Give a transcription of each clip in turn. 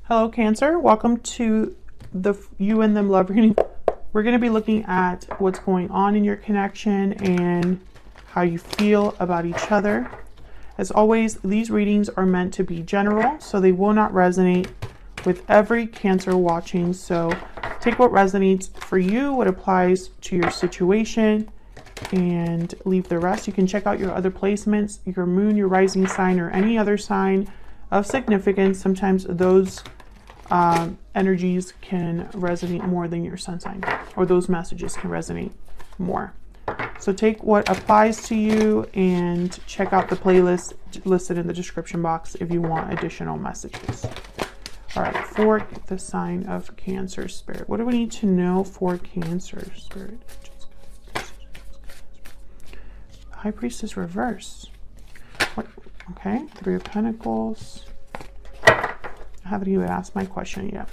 Hello, Cancer. Welcome to the You and Them Love reading. We're going to be looking at what's going on in your connection and how you feel about each other. As always, these readings are meant to be general, so they will not resonate with every Cancer watching. So take what resonates for you, what applies to your situation, and leave the rest. You can check out your other placements, your moon, your rising sign, or any other sign of significance. Sometimes those energies can resonate more than your sun sign, or those messages can resonate more. So take what applies to you and check out the playlist listed in the description box if you want additional messages. All right, for the sign of Cancer Spirit, what do we need to know for Cancer Spirit? High Priestess reverse. What? Okay, Three of Pentacles. I haven't even asked my question yet.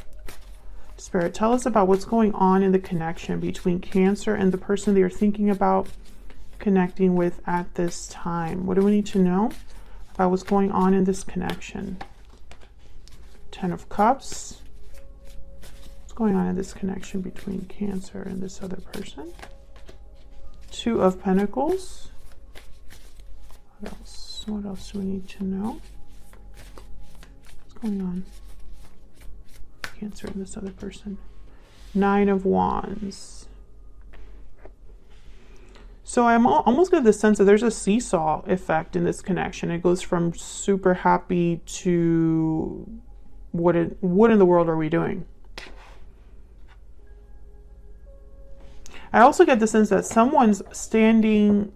Spirit, tell us about what's going on in the connection between Cancer and the person that you're thinking about connecting with at this time. What do we need to know about what's going on in this connection? Ten of Cups. What's going on in this connection between Cancer and this other person? Two of Pentacles. What else? What else do we need to know? What's going on? Cancer and this other person. Nine of Wands. So I'm almost getting the sense that there's a seesaw effect in this connection. It goes from super happy to what in the world are we doing? I also get the sense that someone's standing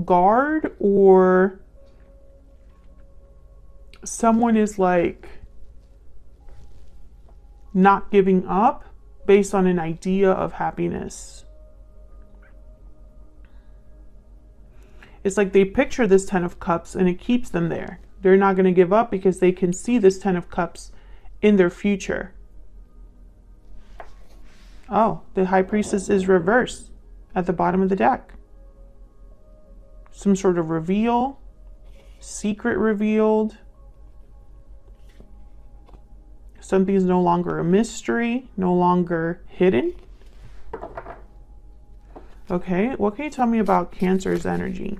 guard, or someone is like not giving up based on an idea of happiness. It's like they picture this Ten of Cups and it keeps them there. They're not going to give up because they can see this Ten of Cups in their future. Oh, the High Priestess is reversed at the bottom of the deck. Some sort of reveal, secret revealed. Something's no longer a mystery, no longer hidden. Okay, what can you tell me about Cancer's energy?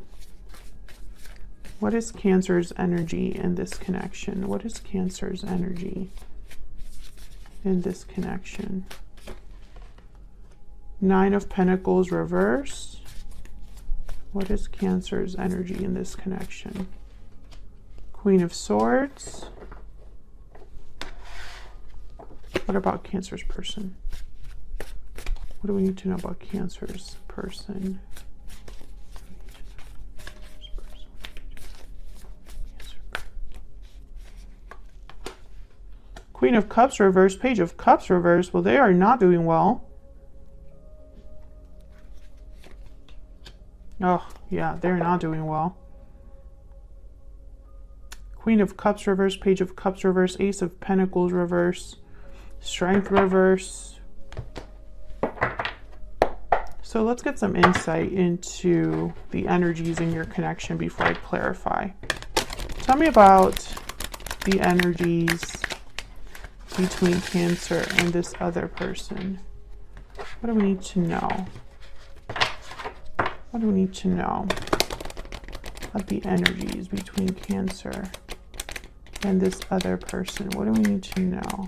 What is Cancer's energy in this connection? What is Cancer's energy in this connection? Nine of Pentacles reverse. What is Cancer's energy in this connection? Queen of Swords. What about Cancer's person? What do we need to know about Cancer's person? Queen of Cups reverse, Page of Cups reverse. Well, they are not doing well. Oh, yeah, they're not doing well. Queen of Cups reverse, Page of Cups reverse, Ace of Pentacles reverse, Strength reverse. So let's get some insight into the energies in your connection before I clarify. Tell me about the energies between Cancer and this other person. What do we need to know? What do we need to know about the energies between Cancer and this other person? What do we need to know?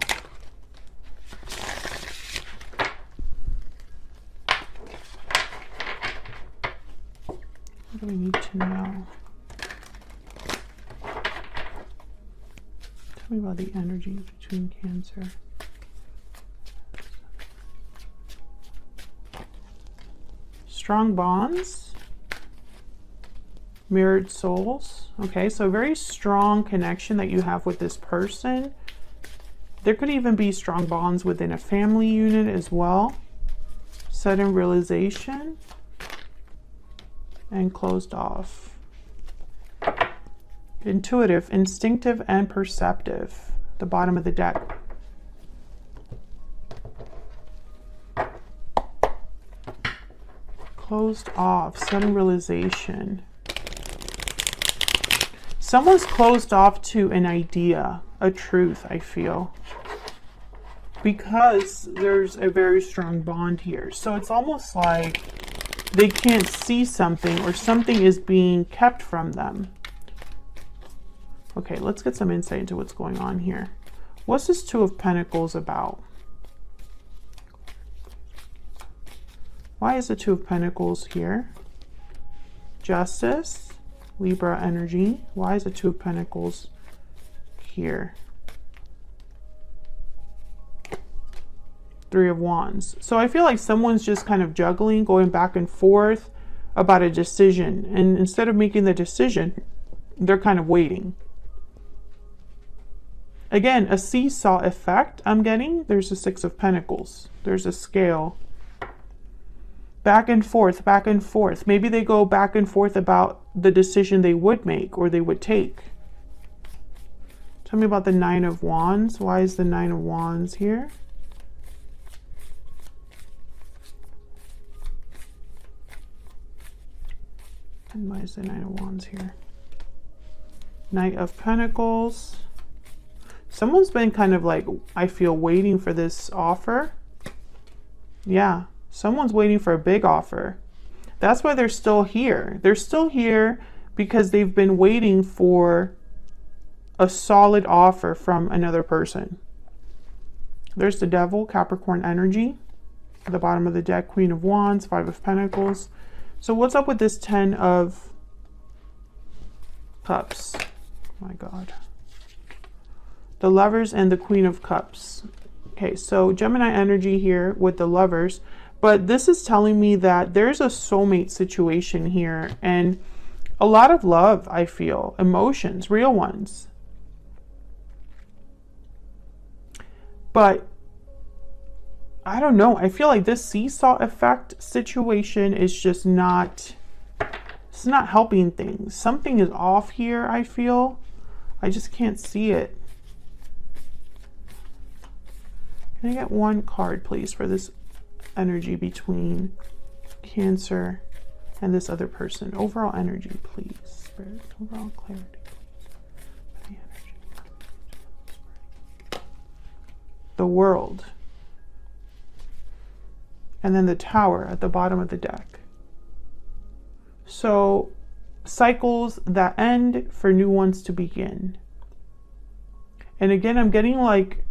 What do we need to know? Tell me about the energies between Cancer. Strong bonds. Mirrored souls. Okay, so very strong connection that you have with this person. There could even be strong bonds within a family unit as well. Sudden realization. And closed off. Intuitive, instinctive, and perceptive. The bottom of the deck. Closed off, sudden realization. Someone's closed off to an idea, a truth, I feel. because there's a very strong bond here. So it's almost like they can't see something, or something is being kept from them. Okay, let's get some insight into what's going on here. What's this Two of Pentacles about? Why is the Two of Pentacles here? Justice, Libra energy. Why is the Two of Pentacles here? Three of Wands. So I feel like someone's just kind of juggling, going back and forth about a decision. And instead of making the decision, they're kind of waiting. Again, a seesaw effect I'm getting. There's a Six of Pentacles. There's a scale. Back and forth, back and forth. Maybe they go back and forth about the decision they would make or they would take. Tell me about the Nine of Wands. Why is the Nine of Wands here? And why is the Nine of Wands here? Knight of Pentacles. Someone's been kind of like, I feel, waiting for this offer. Yeah, someone's waiting for a big offer. That's why they're still here. They're still here because they've been waiting for a solid offer from another person. There's the Devil, Capricorn energy. At the bottom of the deck, Queen of Wands, Five of Pentacles. So what's up with this Ten of Cups? Oh my God. The Lovers and the Queen of Cups. Okay, so Gemini energy here with the Lovers. But this is telling me that there's a soulmate situation here. And a lot of love, I feel. Emotions, real ones. But I don't know. I feel like this seesaw effect situation is just not, it's not helping things. Something is off here, I feel. I just can't see it. Can I get one card, please, for this energy between Cancer and this other person? Overall energy, please. Spirit, overall clarity, please. The energy. The World. And then the Tower at the bottom of the deck. So cycles that end for new ones to begin. And again, I'm getting like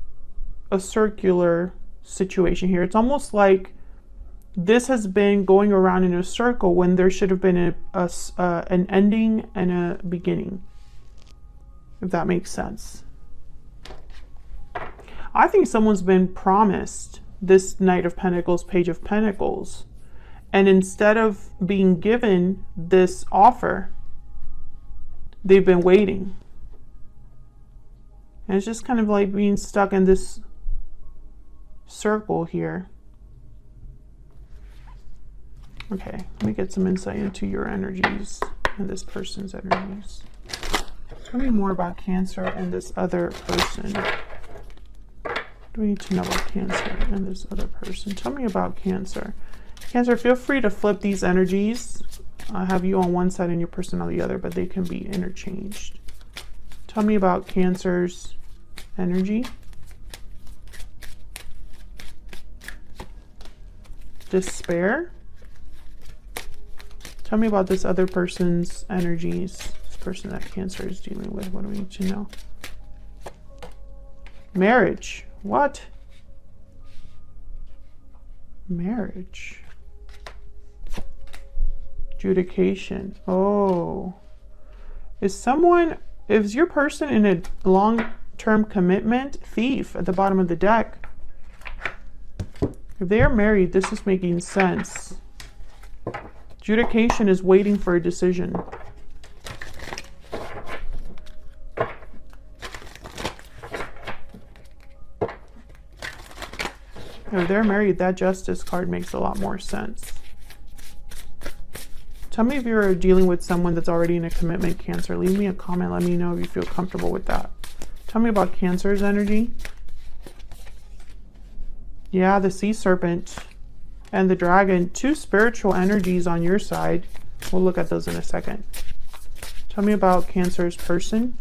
a circular situation here. It's almost like this has been going around in a circle when there should have been an ending and a beginning, if that makes sense. I think someone's been promised this Knight of Pentacles, Page of Pentacles, and instead of being given this offer, they've been waiting. And it's just kind of like being stuck in this circle here. Okay, let me get some insight into your energies and this person's energies. Tell me more about Cancer and this other person. What do we need to know about Cancer and this other person? Tell me about Cancer. Cancer, feel free to flip these energies. I have you on one side and your person on the other, but they can be interchanged. Tell me about Cancer's energy. Despair. Tell me about this other person's energies. This person that Cancer is dealing with. What do we need to know? Marriage. What? Marriage. Adjudication. Oh. Is your person in a long-term commitment? Thief at the bottom of the deck. If they are married, this is making sense. Adjudication is waiting for a decision. If they're married, that Justice card makes a lot more sense. Tell me if you're dealing with someone that's already in a commitment, Cancer. Leave me a comment. Let me know if you feel comfortable with that. Tell me about Cancer's energy. Yeah, the Sea Serpent and the Dragon. Two spiritual energies on your side. We'll look at those in a second. Tell me about Cancer's person.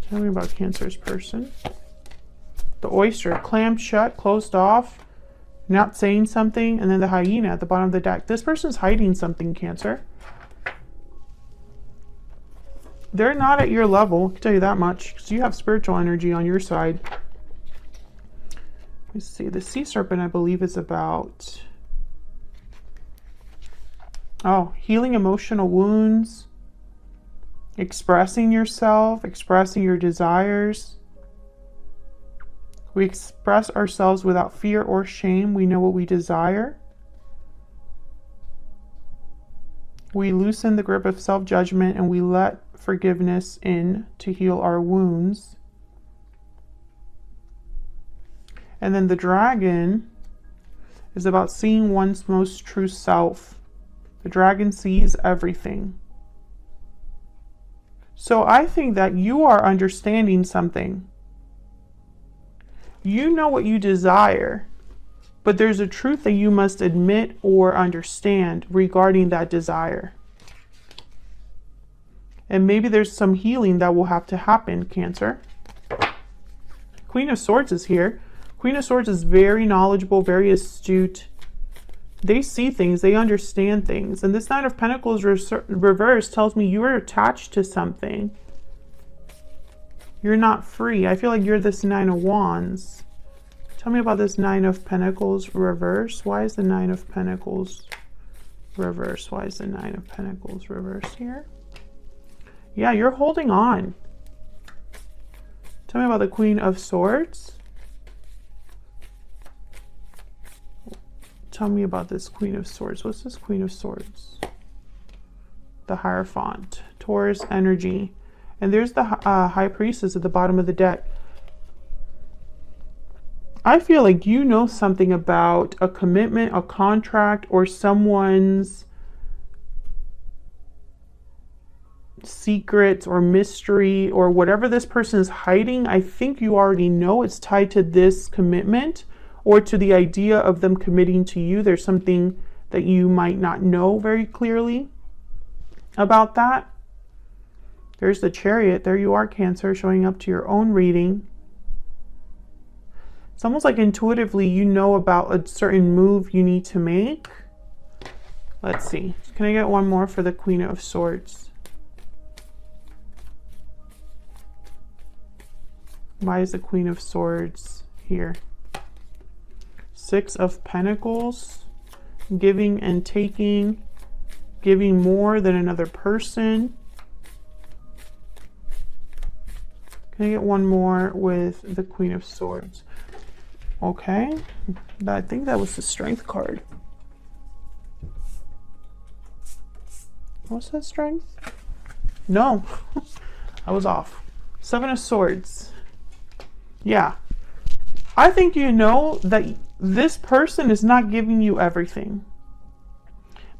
Tell me about Cancer's person. The oyster, clammed shut, closed off, not saying something, and then the hyena at the bottom of the deck. This person's hiding something, Cancer. They're not at your level, I can tell you that much, because you have spiritual energy on your side. Let's see, the sea serpent, I believe, is about, oh, healing emotional wounds, expressing yourself, expressing your desires. We express ourselves without fear or shame. We know what we desire. We loosen the grip of self-judgment and we let forgiveness in to heal our wounds. And then the dragon is about seeing one's most true self. The dragon sees everything. So I think that you are understanding something. You know what you desire, but there's a truth that you must admit or understand regarding that desire. And maybe there's some healing that will have to happen, Cancer. Queen of Swords is here. Queen of Swords is very knowledgeable, very astute. They see things, they understand things. And this Knight of Pentacles reverse tells me you are attached to something. You're not free. I feel like you're this Nine of Wands. Tell me about this Nine of Pentacles reverse. Why is the Nine of Pentacles reverse? Why is the Nine of Pentacles reverse here? Yeah, you're holding on. Tell me about the Queen of Swords. Tell me about this Queen of Swords. What's this Queen of Swords? The Hierophant. Taurus energy. And there's the High Priestess at the bottom of the deck. I feel like you know something about a commitment, a contract, or someone's secrets or mystery or whatever this person is hiding. I think you already know it's tied to this commitment or to the idea of them committing to you. There's something that you might not know very clearly about that. There's the Chariot. There you are, Cancer, showing up to your own reading. It's almost like intuitively you know about a certain move you need to make. Let's see. Can I get one more for the Queen of Swords? Why is the Queen of Swords here? Six of Pentacles. Giving and taking. Giving more than another person. Can I get one more with the Queen of Swords? Okay. I think that was the Strength card. What's that, Strength? No. I was off. Seven of Swords. Yeah. I think you know that this person is not giving you everything.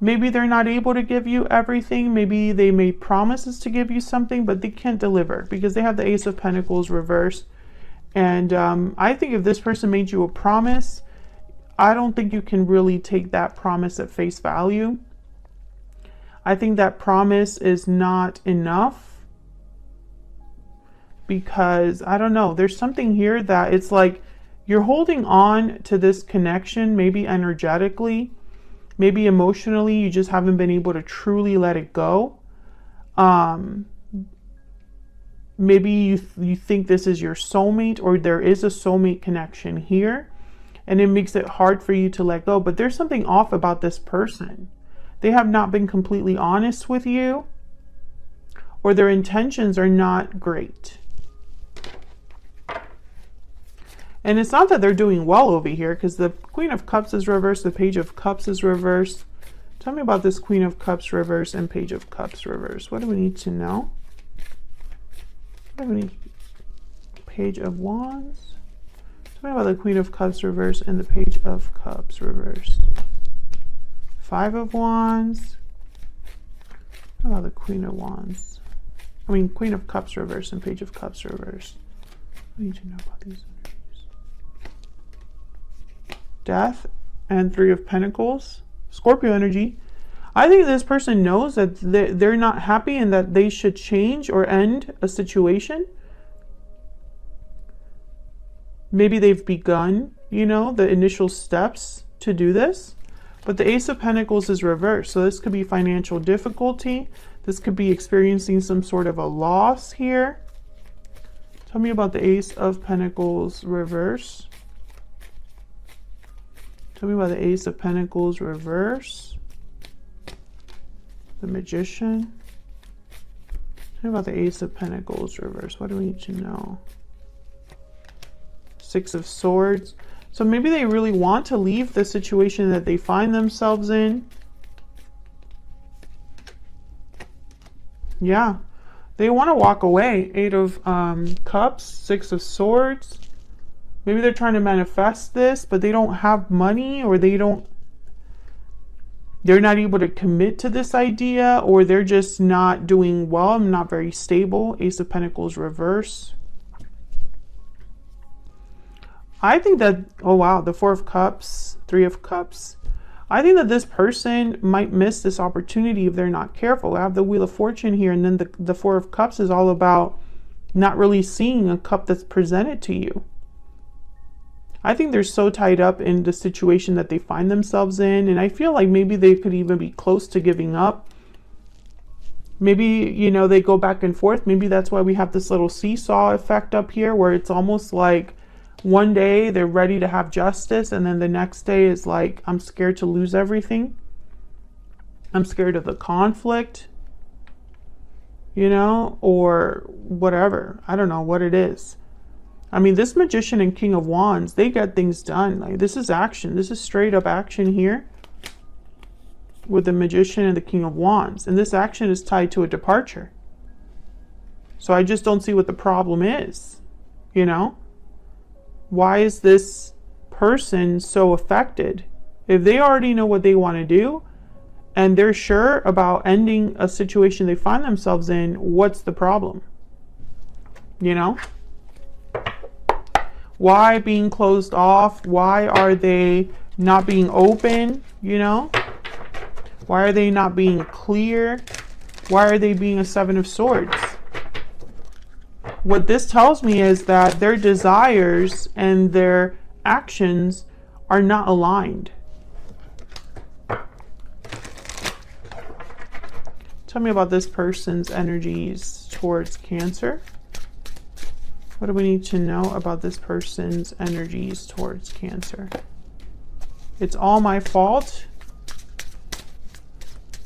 Maybe they're not able to give you everything. Maybe they made promises to give you something, but they can't deliver because they have the Ace of Pentacles reversed. And I think if this person made you a promise, I don't think you can really take that promise at face value. I think that promise is not enough because, I don't know, there's something here that it's like you're holding on to this connection, maybe energetically. Maybe emotionally, you just haven't been able to truly let it go. Maybe you think this is your soulmate or there is a soulmate connection here. And it makes it hard for you to let go. But there's something off about this person. They have not been completely honest with you. Or their intentions are not great. And it's not that they're doing well over here because the Queen of Cups is reversed, the Page of Cups is reversed. Tell me about this Queen of Cups reversed and Page of Cups reversed. What do we need to know? What do we need? Page of Wands. Tell me about the Queen of Cups reversed and the Page of Cups reversed. Five of Wands. How about the Queen of Wands? I mean, Queen of Cups reversed and Page of Cups reversed. What do you need to know about these? Death and Three of Pentacles. Scorpio energy. I think this person knows that they're not happy and that they should change or end a situation. Maybe they've begun, you know, the initial steps to do this. But the Ace of Pentacles is reversed. So this could be financial difficulty. This could be experiencing some sort of a loss here. Tell me about the Ace of Pentacles reverse. Tell me about the Ace of Pentacles reverse. The Magician. Tell me about the Ace of Pentacles reverse. What do we need to know? Six of Swords. So maybe they really want to leave the situation that they find themselves in. Yeah. They want to walk away. Eight of Cups, Six of Swords. Maybe they're trying to manifest this, but they don't have money, or they're not able to commit to this idea, or they're just not doing well, not very stable. Ace of Pentacles reverse. I think that, oh wow, the Four of Cups, Three of Cups. I think that this person might miss this opportunity if they're not careful. I have the Wheel of Fortune here, and then the Four of Cups is all about not really seeing a cup that's presented to you. I think they're so tied up in the situation that they find themselves in, and I feel like maybe they could even be close to giving up. Maybe, you know, they go back and forth. Maybe that's why we have this little seesaw effect up here, where it's almost like one day they're ready to have justice, and then the next day is like, I'm scared to lose everything. I'm scared of the conflict, you know, or whatever. I don't know what it is. I mean, this Magician and King of Wands, they get things done. Like, this is action. This is straight up action here with the Magician and the King of Wands. And this action is tied to a departure. So I just don't see what the problem is, you know? Why is this person so affected? If they already know what they want to do and they're sure about ending a situation they find themselves in, what's the problem? You know? Why being closed off? Why are they not being open? You know? Why are they not being clear? Why are they being a Seven of Swords? What this tells me is that their desires and their actions are not aligned. Tell me about this person's energies towards Cancer. What do we need to know about this person's energies towards Cancer? It's all my fault.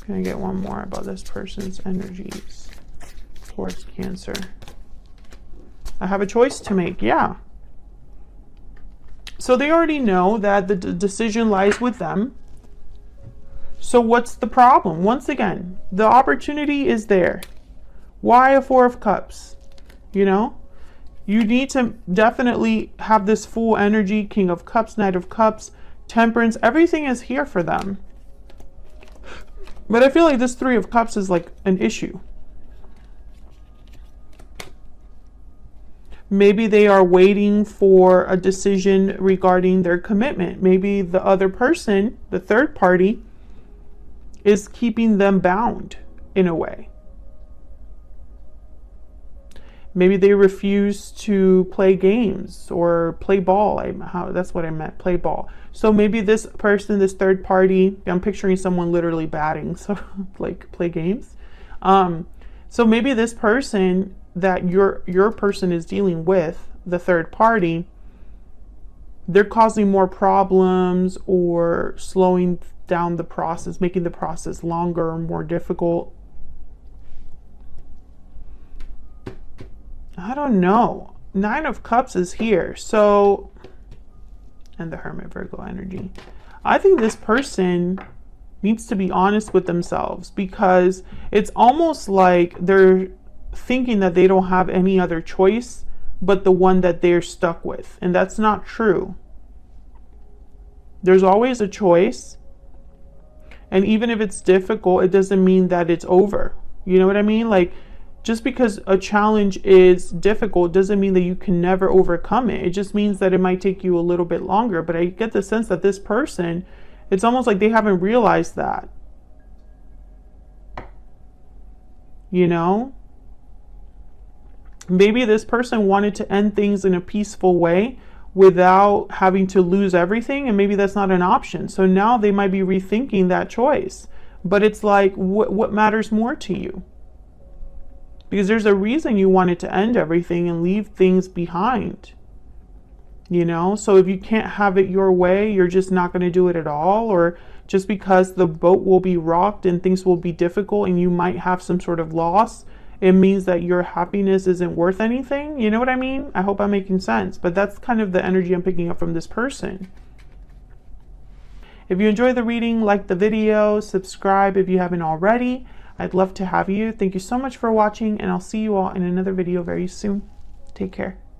Can I get one more about this person's energies towards Cancer? I have a choice to make. Yeah. So they already know that the decision lies with them. So what's the problem? Once again, the opportunity is there. Why a Four of Cups? You know? You need to definitely have this full energy. King of Cups, Knight of Cups, Temperance. Everything is here for them. But I feel like this Three of Cups is like an issue. Maybe they are waiting for a decision regarding their commitment. Maybe the other person, the third party, is keeping them bound in a way. Maybe they refuse to play games or play ball. That's what I meant, play ball. So maybe this person, this third party, I'm picturing someone literally batting, so like play games. So maybe this person that your person is dealing with, the third party, they're causing more problems or slowing down the process, making the process longer or more difficult. I don't know. Nine of Cups is here. So, and the Hermit, Virgo energy. I think this person needs to be honest with themselves, because it's almost like they're thinking that they don't have any other choice but the one that they're stuck with. And that's not true. There's always a choice. And even if it's difficult, it doesn't mean that it's over. You know what I mean? Like, just because a challenge is difficult doesn't mean that you can never overcome it. It just means that it might take you a little bit longer. But I get the sense that this person, it's almost like they haven't realized that. You know? Maybe this person wanted to end things in a peaceful way, without having to lose everything, and maybe that's not an option. So now they might be rethinking that choice. But it's like, what matters more to you? Because there's a reason you wanted to end everything and leave things behind. You know, so if you can't have it your way, you're just not going to do it at all. Or just because the boat will be rocked and things will be difficult and you might have some sort of loss, it means that your happiness isn't worth anything. You know what I mean? I hope I'm making sense. But that's kind of the energy I'm picking up from this person. If you enjoy the reading, like the video, subscribe if you haven't already. I'd love to have you. Thank you so much for watching, and I'll see you all in another video very soon. Take care.